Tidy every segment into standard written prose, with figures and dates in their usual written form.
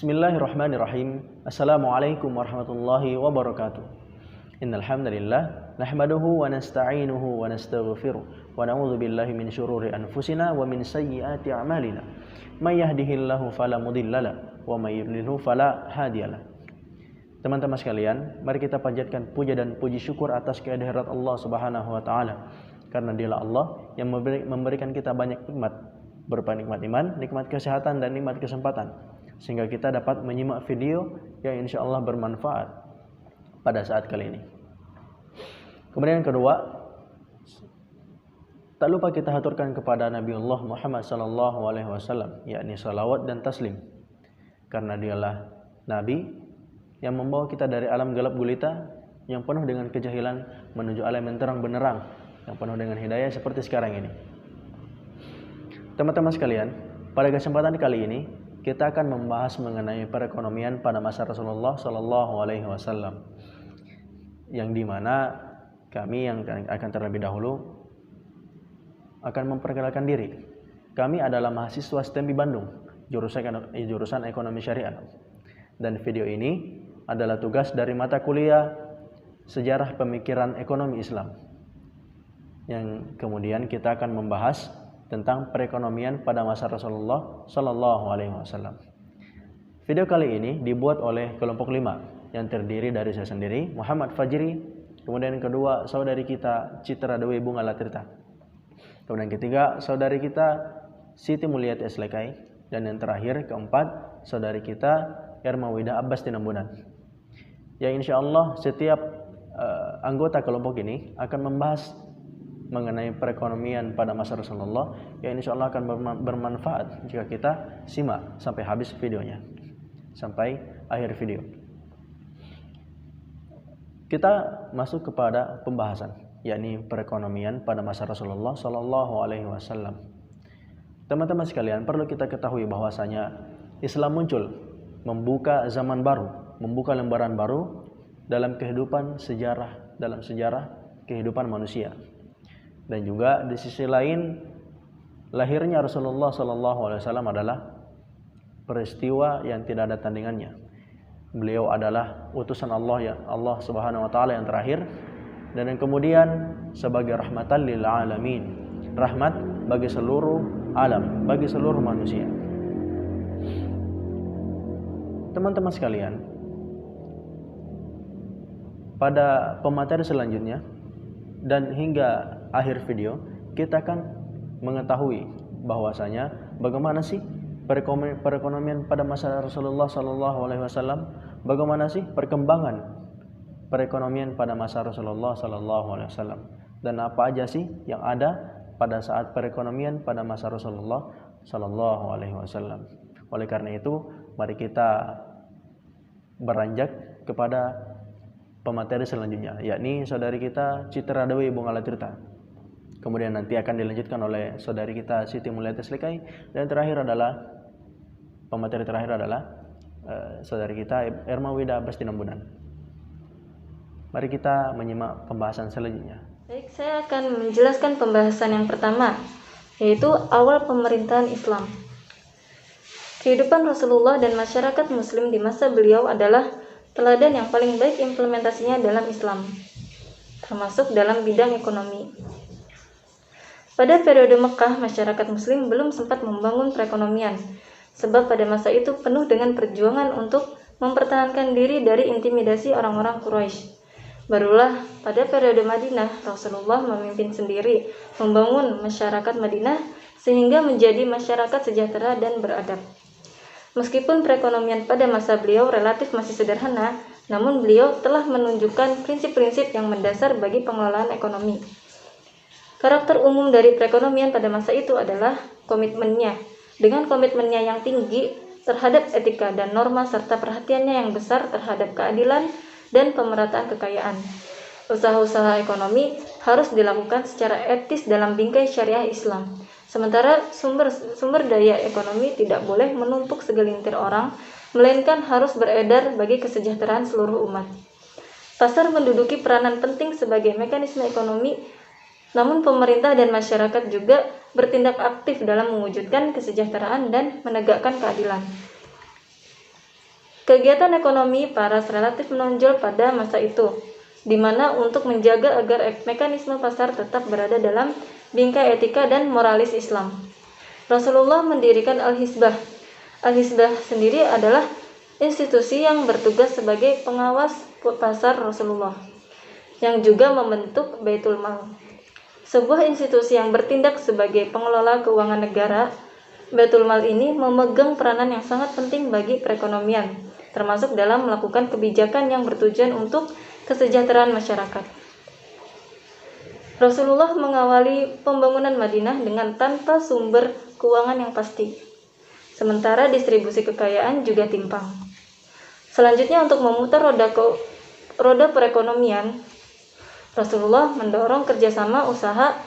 Bismillahirrahmanirrahim. Assalamualaikum warahmatullahi wabarakatuh. Innal hamdalillah nahmaduhu wa nasta'inuhu wa nastaghfiruh wa na'udzu billahi min syururi anfusina wa min sayyiati a'malina. May yahdihillahu fala mudhillalah wa may yudlilhu fala hadiyalah. Teman-teman sekalian, mari kita panjatkan puja dan puji syukur atas kehadirat Allah Subhanahu wa taala. Karena dialah Allah yang memberikan kita banyak nikmat, berupa nikmat iman, nikmat kesehatan dan nikmat kesempatan, sehingga kita dapat menyimak video yang insya Allah bermanfaat pada saat kali ini. Kemudian yang kedua, tak lupa kita haturkan kepada Nabiullah Muhammad SAW, yakni salawat dan taslim, karena dialah Nabi yang membawa kita dari alam gelap gulita yang penuh dengan kejahilan menuju alam yang terang benderang, yang penuh dengan hidayah seperti sekarang ini. Teman-teman sekalian, pada kesempatan kali ini kita akan membahas mengenai perekonomian pada masa Rasulullah SAW, yang dimana kami yang akan terlebih dahulu akan memperkenalkan diri. Kami adalah mahasiswa STEM Bandung, jurusan Ekonomi Syariah, dan video ini adalah tugas dari mata kuliah Sejarah Pemikiran Ekonomi Islam, yang kemudian kita akan membahas tentang perekonomian pada masa Rasulullah SAW. Video kali ini dibuat oleh kelompok 5 yang terdiri dari saya sendiri, Muhammad Fajri, kemudian yang kedua saudari kita Citra Dewi Bunga Latirta, kemudian yang ketiga saudari kita Siti Mulyati Eslekai, dan yang terakhir keempat saudari kita Ermawida Abbas Tinambunan. Yang insya Allah setiap anggota kelompok ini akan membahas mengenai perekonomian pada masa Rasulullah, yang insya Allah akan bermanfaat jika kita simak sampai habis videonya, sampai akhir video. Kita masuk kepada pembahasan, yakni perekonomian pada masa Rasulullah SAW. Teman-teman sekalian, perlu kita ketahui bahwasanya Islam muncul membuka zaman baru, membuka lembaran baru dalam kehidupan dalam sejarah kehidupan manusia. Dan juga di sisi lain, lahirnya Rasulullah SAW adalah peristiwa yang tidak ada tandingannya. Beliau adalah utusan Allah Subhanahu wa taala yang terakhir, dan yang kemudian sebagai rahmatan lil alamin, rahmat bagi seluruh alam, bagi seluruh manusia. Teman-teman sekalian, pada pemateri selanjutnya dan hingga akhir video kita akan mengetahui bahwasanya bagaimana sih perekonomian pada masa Rasulullah SAW, bagaimana sih perkembangan perekonomian pada masa Rasulullah SAW, dan apa aja sih yang ada pada saat perekonomian pada masa Rasulullah SAW. Oleh karena itu, mari kita beranjak kepada pemateri selanjutnya, yakni saudari kita Citra Dewi Bunga Latirta. Kemudian nanti akan dilanjutkan oleh saudari kita Siti Mulyati Eslekai, dan pemateri terakhir adalah saudari kita Ermawida Abbas Tinambunan. Mari kita menyimak pembahasan selanjutnya. Baik, saya akan menjelaskan pembahasan yang pertama, yaitu awal pemerintahan Islam. Kehidupan Rasulullah dan masyarakat Muslim di masa beliau adalah teladan yang paling baik implementasinya dalam Islam, termasuk dalam bidang ekonomi. Pada periode Mekah, masyarakat Muslim belum sempat membangun perekonomian, sebab pada masa itu penuh dengan perjuangan untuk mempertahankan diri dari intimidasi orang-orang Quraisy. Barulah pada periode Madinah, Rasulullah memimpin sendiri membangun masyarakat Madinah sehingga menjadi masyarakat sejahtera dan beradab. Meskipun perekonomian pada masa beliau relatif masih sederhana, namun beliau telah menunjukkan prinsip-prinsip yang mendasar bagi pengelolaan ekonomi. Karakter umum dari perekonomian pada masa itu adalah komitmennya. Dengan komitmennya yang tinggi terhadap etika dan norma serta perhatiannya yang besar terhadap keadilan dan pemerataan kekayaan. Usaha-usaha ekonomi harus dilakukan secara etis dalam bingkai syariah Islam. Sementara sumber daya ekonomi tidak boleh menumpuk segelintir orang, melainkan harus beredar bagi kesejahteraan seluruh umat. Pasar menduduki peranan penting sebagai mekanisme ekonomi, namun pemerintah dan masyarakat juga bertindak aktif dalam mewujudkan kesejahteraan dan menegakkan keadilan. Kegiatan ekonomi Paras relatif menonjol pada masa itu, di mana untuk menjaga agar mekanisme pasar tetap berada dalam bingkai etika dan moralis Islam, Rasulullah mendirikan Al-Hizbah. Al-Hizbah sendiri adalah institusi yang bertugas sebagai pengawas pasar Rasulullah, yang juga membentuk Baitul Mal, sebuah institusi yang bertindak sebagai pengelola keuangan negara. Baitul Mal ini memegang peranan yang sangat penting bagi perekonomian, termasuk dalam melakukan kebijakan yang bertujuan untuk kesejahteraan masyarakat. Rasulullah mengawali pembangunan Madinah dengan tanpa sumber keuangan yang pasti, sementara distribusi kekayaan juga timpang. Selanjutnya, untuk memutar roda perekonomian, Rasulullah mendorong kerjasama usaha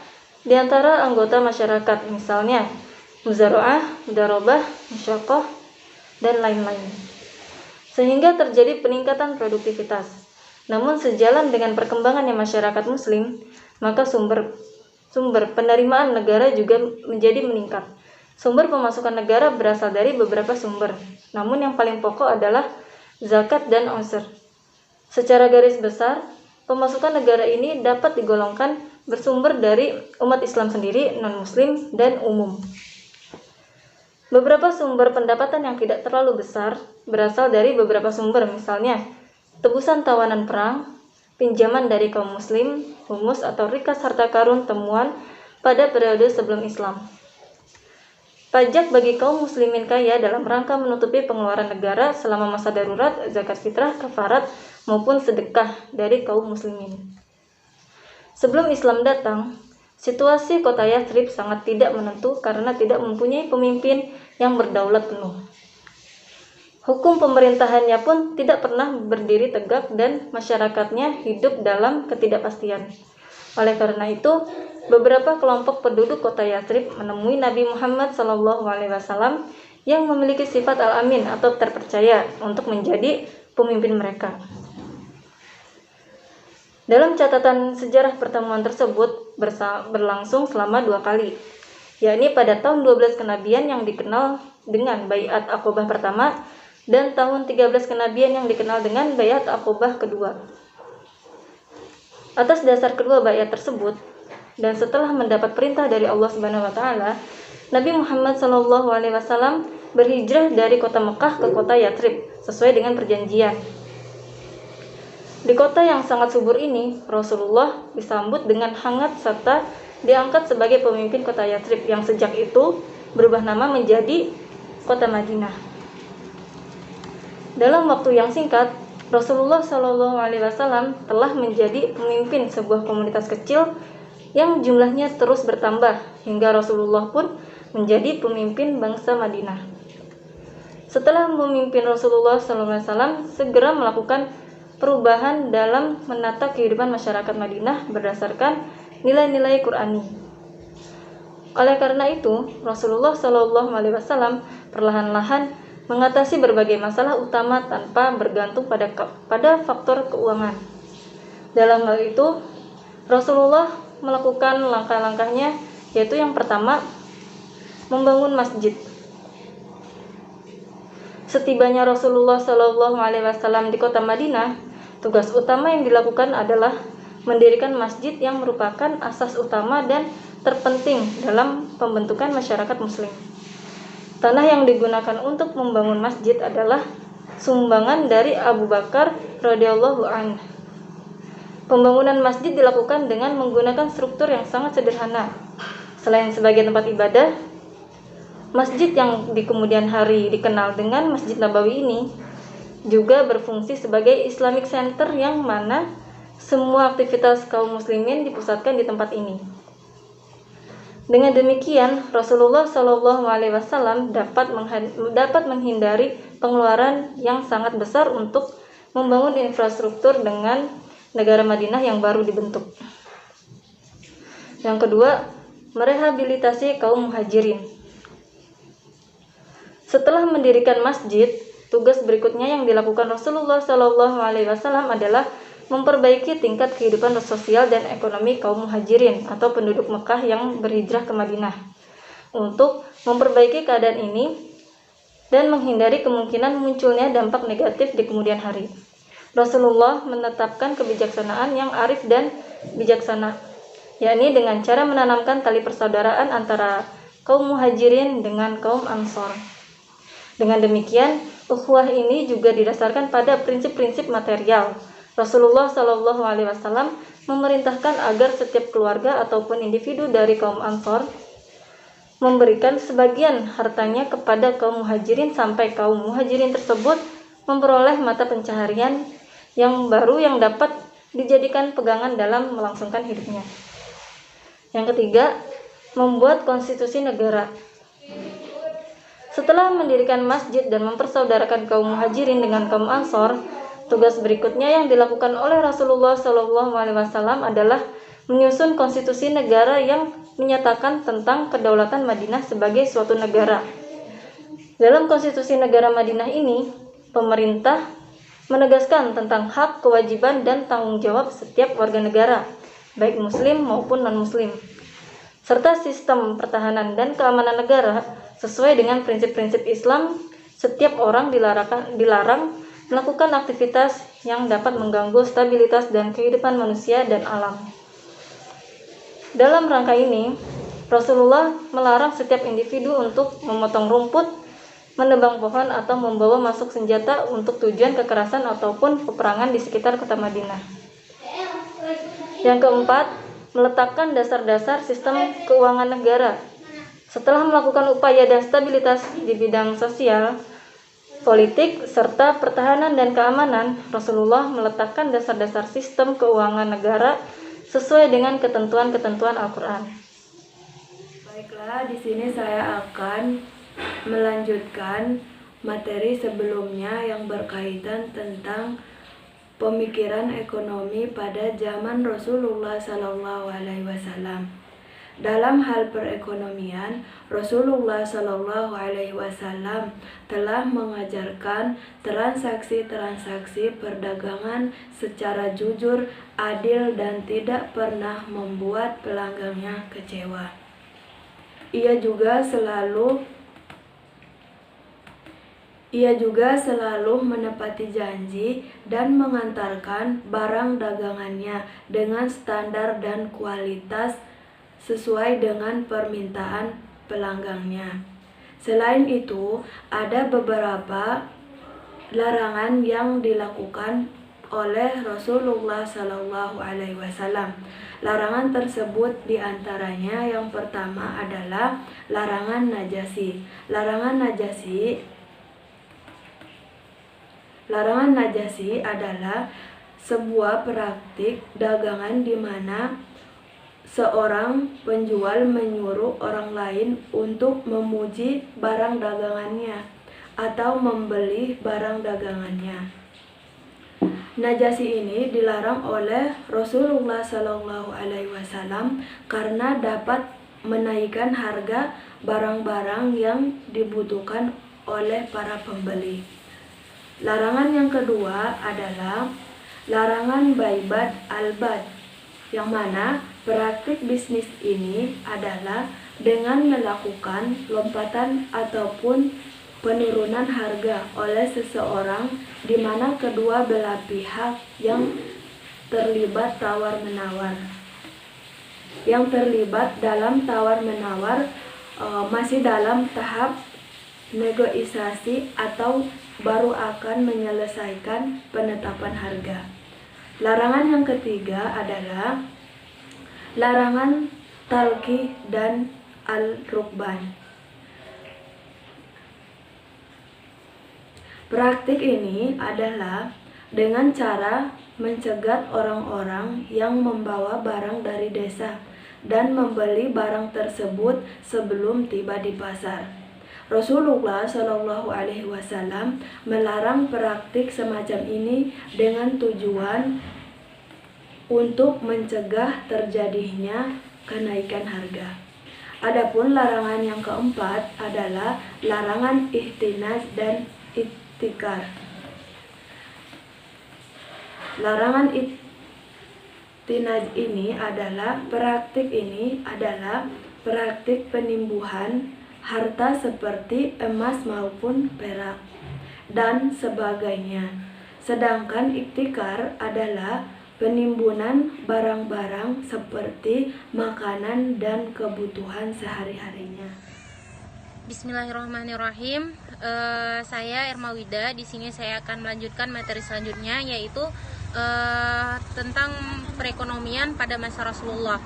di antara anggota masyarakat, misalnya muzara'ah, mudarobah, musyaqqah, dan lain-lain, sehingga terjadi peningkatan produktivitas. Namun sejalan dengan perkembangannya masyarakat muslim, maka sumber penerimaan negara juga menjadi meningkat. Sumber pemasukan negara berasal dari beberapa sumber, namun yang paling pokok adalah zakat dan ushur. Secara garis besar, pemasukan negara ini dapat digolongkan bersumber dari umat Islam sendiri, non-muslim, dan umum. Beberapa sumber pendapatan yang tidak terlalu besar berasal dari beberapa sumber, misalnya tebusan tawanan perang, pinjaman dari kaum muslim, humus atau rikas harta karun temuan pada periode sebelum Islam, pajak bagi kaum muslimin kaya dalam rangka menutupi pengeluaran negara selama masa darurat, zakat fitrah, kafarat, maupun sedekah dari kaum muslimin. Sebelum Islam datang, situasi kota Yathrib sangat tidak menentu karena tidak mempunyai pemimpin yang berdaulat penuh. Hukum pemerintahannya pun tidak pernah berdiri tegak dan masyarakatnya hidup dalam ketidakpastian. Oleh karena itu, beberapa kelompok penduduk kota Yathrib menemui Nabi Muhammad SAW yang memiliki sifat al-amin atau terpercaya untuk menjadi pemimpin mereka. Dalam catatan sejarah, pertemuan tersebut berlangsung selama 2 kali, yakni pada tahun 12 kenabian yang dikenal dengan Baiat Aqobah pertama dan tahun 13 kenabian yang dikenal dengan Baiat Aqobah kedua. Atas dasar kedua baiat tersebut, dan setelah mendapat perintah dari Allah Subhanahu wa taala, Nabi Muhammad SAW berhijrah dari kota Mekah ke kota Yathrib sesuai dengan perjanjian. Di kota yang sangat subur ini, Rasulullah disambut dengan hangat serta diangkat sebagai pemimpin kota Yathrib yang sejak itu berubah nama menjadi kota Madinah. Dalam waktu yang singkat, Rasulullah SAW telah menjadi pemimpin sebuah komunitas kecil yang jumlahnya terus bertambah hingga Rasulullah pun menjadi pemimpin bangsa Madinah. Setelah memimpin, Rasulullah SAW segera melakukan perubahan dalam menata kehidupan masyarakat Madinah berdasarkan nilai-nilai Qur'ani. Oleh karena itu, Rasulullah SAW perlahan-lahan mengatasi berbagai masalah utama tanpa bergantung pada faktor keuangan. Dalam hal itu, Rasulullah melakukan langkah-langkahnya, yaitu yang pertama, membangun masjid. Setibanya Rasulullah SAW di kota Madinah, tugas utama yang dilakukan adalah mendirikan masjid yang merupakan asas utama dan terpenting dalam pembentukan masyarakat muslim. Tanah yang digunakan untuk membangun masjid adalah sumbangan dari Abu Bakar radhiyallahu anhu. Pembangunan masjid dilakukan dengan menggunakan struktur yang sangat sederhana. Selain sebagai tempat ibadah, masjid yang di kemudian hari dikenal dengan Masjid Nabawi ini juga berfungsi sebagai Islamic Center yang mana semua aktivitas kaum muslimin dipusatkan di tempat ini. Dengan demikian, Rasulullah SAW dapat menghindari pengeluaran yang sangat besar untuk membangun infrastruktur dengan negara Madinah yang baru dibentuk. Yang kedua, merehabilitasi kaum muhajirin. Setelah mendirikan masjid, tugas berikutnya yang dilakukan Rasulullah SAW adalah memperbaiki tingkat kehidupan sosial dan ekonomi kaum muhajirin atau penduduk Mekah yang berhijrah ke Madinah. Untuk memperbaiki keadaan ini, dan menghindari kemungkinan munculnya dampak negatif di kemudian hari. Rasulullah menetapkan kebijaksanaan yang arif dan bijaksana, yakni dengan cara menanamkan tali persaudaraan antara kaum muhajirin dengan kaum ansor. Dengan demikian, ukhuwah ini juga didasarkan pada prinsip-prinsip material. Rasulullah Shallallahu Alaihi Wasallam memerintahkan agar setiap keluarga ataupun individu dari kaum ansor memberikan sebagian hartanya kepada kaum muhajirin sampai kaum muhajirin tersebut memperoleh mata pencaharian yang baru yang dapat dijadikan pegangan dalam melangsungkan hidupnya. Yang ketiga, membuat konstitusi negara. Setelah mendirikan masjid dan mempersaudarakan kaum muhajirin dengan kaum ansor, tugas berikutnya yang dilakukan oleh Rasulullah SAW adalah menyusun konstitusi negara yang menyatakan tentang kedaulatan Madinah sebagai suatu negara. Dalam konstitusi negara Madinah ini, pemerintah menegaskan tentang hak, kewajiban, dan tanggung jawab setiap warga negara, baik muslim maupun non-muslim, serta sistem pertahanan dan keamanan negara sesuai dengan prinsip-prinsip Islam. Setiap orang dilarang melakukan aktivitas yang dapat mengganggu stabilitas dan kehidupan manusia dan alam. Dalam rangka ini, Rasulullah melarang setiap individu untuk memotong rumput, menebang pohon, atau membawa masuk senjata untuk tujuan kekerasan ataupun peperangan di sekitar kota Madinah. Yang keempat, meletakkan dasar-dasar sistem keuangan negara. Setelah melakukan upaya dan stabilitas di bidang sosial, politik, serta pertahanan dan keamanan, Rasulullah meletakkan dasar-dasar sistem keuangan negara sesuai dengan ketentuan-ketentuan Al-Quran. Baiklah, di sini saya akan melanjutkan materi sebelumnya yang berkaitan tentang pemikiran ekonomi pada zaman Rasulullah SAW. Dalam hal perekonomian, Rasulullah SAW telah mengajarkan transaksi-transaksi perdagangan secara jujur, adil, dan tidak pernah membuat pelanggannya kecewa. Ia juga selalu menepati janji dan mengantarkan barang dagangannya dengan standar dan kualitas sesuai dengan permintaan pelanggannya. Selain itu, ada beberapa larangan yang dilakukan oleh Rasulullah SAW. Larangan tersebut diantaranya yang pertama adalah larangan najasi. Larangan najasi adalah sebuah praktik dagangan di mana seorang penjual menyuruh orang lain untuk memuji barang dagangannya atau membeli barang dagangannya. Najasi ini dilarang oleh Rasulullah SAW karena dapat menaikkan harga barang-barang yang dibutuhkan oleh para pembeli. Larangan yang kedua adalah larangan bai'bad al-bad, yang mana praktik bisnis ini adalah dengan melakukan lompatan ataupun penurunan harga oleh seseorang di mana kedua belah pihak yang terlibat dalam tawar-menawar masih dalam tahap negosiasi atau baru akan menyelesaikan penetapan harga. Larangan yang ketiga adalah larangan talqih dan al-rukban. Praktik ini adalah dengan cara mencegat orang-orang yang membawa barang dari desa dan membeli barang tersebut sebelum tiba di pasar. Rasulullah SAW melarang praktik semacam ini dengan tujuan untuk mencegah terjadinya kenaikan harga. Adapun larangan yang keempat adalah larangan ihtinaz dan ihtikar. Larangan ihtinaz ini adalah praktik penimbuhan harta seperti emas maupun perak, dan sebagainya. Sedangkan iktikar adalah penimbunan barang-barang seperti makanan dan kebutuhan sehari-harinya. Bismillahirrahmanirrahim. Saya Irma Wida. Di sini saya akan melanjutkan materi selanjutnya, yaitu tentang perekonomian pada masa Rasulullah.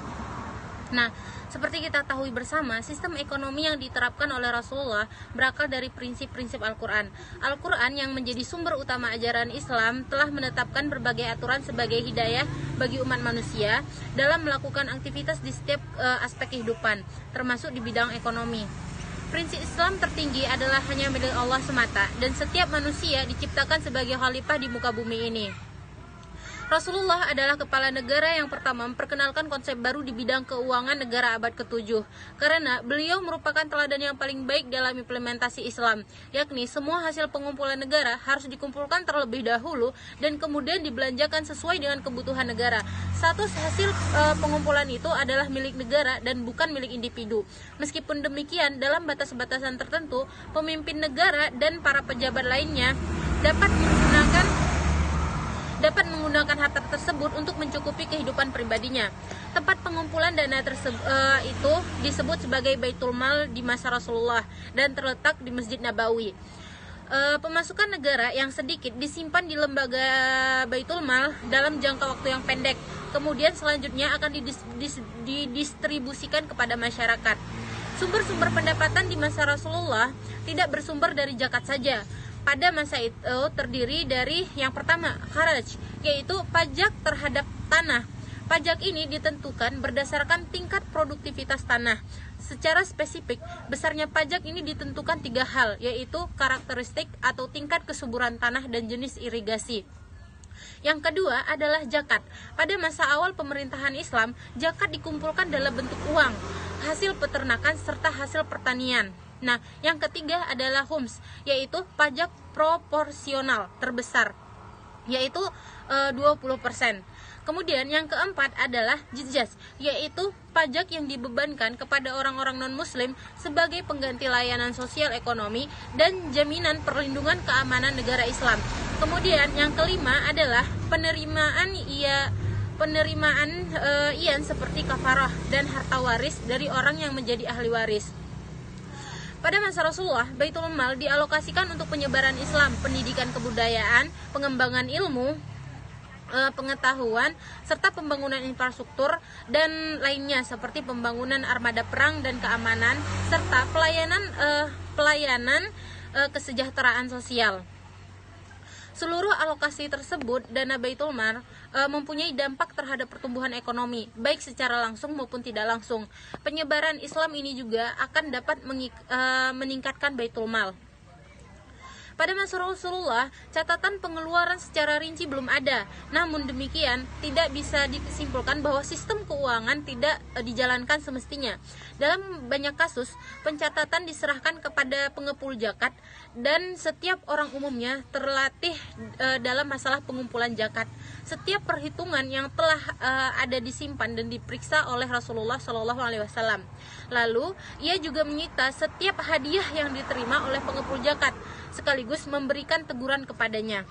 Nah, seperti kita ketahui bersama, sistem ekonomi yang diterapkan oleh Rasulullah berakar dari prinsip-prinsip Al-Quran. Al-Quran yang menjadi sumber utama ajaran Islam telah menetapkan berbagai aturan sebagai hidayah bagi umat manusia dalam melakukan aktivitas di setiap aspek kehidupan, termasuk di bidang ekonomi. Prinsip Islam tertinggi adalah hanya milik Allah semata, dan setiap manusia diciptakan sebagai khalifah di muka bumi ini. Rasulullah adalah kepala negara yang pertama memperkenalkan konsep baru di bidang keuangan negara abad ke-7, karena beliau merupakan teladan yang paling baik dalam implementasi Islam, yakni semua hasil pengumpulan negara harus dikumpulkan terlebih dahulu dan kemudian dibelanjakan sesuai dengan kebutuhan negara. Status hasil pengumpulan itu adalah milik negara dan bukan milik individu. Meskipun demikian, dalam batas-batasan tertentu, pemimpin negara dan para pejabat lainnya dapat menggunakan harta tersebut untuk mencukupi kehidupan pribadinya. Tempat pengumpulan dana tersebut itu disebut sebagai Baitul Mal di masa Rasulullah dan terletak di Masjid Nabawi. Pemasukan negara yang sedikit disimpan di lembaga Baitul Mal dalam jangka waktu yang pendek. Kemudian selanjutnya akan didistribusikan kepada masyarakat. Sumber-sumber pendapatan di masa Rasulullah tidak bersumber dari zakat saja. Pada masa itu terdiri dari yang pertama, kharaj, yaitu pajak terhadap tanah. Pajak ini ditentukan berdasarkan tingkat produktivitas tanah. Secara spesifik, besarnya pajak ini ditentukan 3 hal, yaitu karakteristik atau tingkat kesuburan tanah dan jenis irigasi. Yang kedua adalah zakat. Pada masa awal pemerintahan Islam, zakat dikumpulkan dalam bentuk uang, hasil peternakan serta hasil pertanian. Nah, yang ketiga adalah khums, yaitu pajak proporsional terbesar, yaitu 20%. Kemudian yang keempat adalah jizyah, yaitu pajak yang dibebankan kepada orang-orang non-muslim sebagai pengganti layanan sosial ekonomi dan jaminan perlindungan keamanan negara Islam. Kemudian yang kelima adalah penerimaan ian seperti kafarah dan harta waris dari orang yang menjadi ahli waris. Pada masa Rasulullah, Baitul Mal dialokasikan untuk penyebaran Islam, pendidikan kebudayaan, pengembangan ilmu, pengetahuan, serta pembangunan infrastruktur dan lainnya seperti pembangunan armada perang dan keamanan, serta pelayanan kesejahteraan sosial. Seluruh alokasi tersebut, dana Baitul Mal mempunyai dampak terhadap pertumbuhan ekonomi, baik secara langsung maupun tidak langsung. Penyebaran Islam ini juga akan dapat meningkatkan Baitul Mal. Pada masa Rasulullah, catatan pengeluaran secara rinci belum ada. Namun demikian, tidak bisa disimpulkan bahwa sistem keuangan tidak dijalankan semestinya. Dalam banyak kasus, pencatatan diserahkan kepada pengepul zakat dan setiap orang umumnya terlatih dalam masalah pengumpulan zakat. Setiap perhitungan yang telah ada disimpan dan diperiksa oleh Rasulullah SAW. Lalu, ia juga menyita setiap hadiah yang diterima oleh pengepul zakat, sekaligus memberikan teguran kepadanya.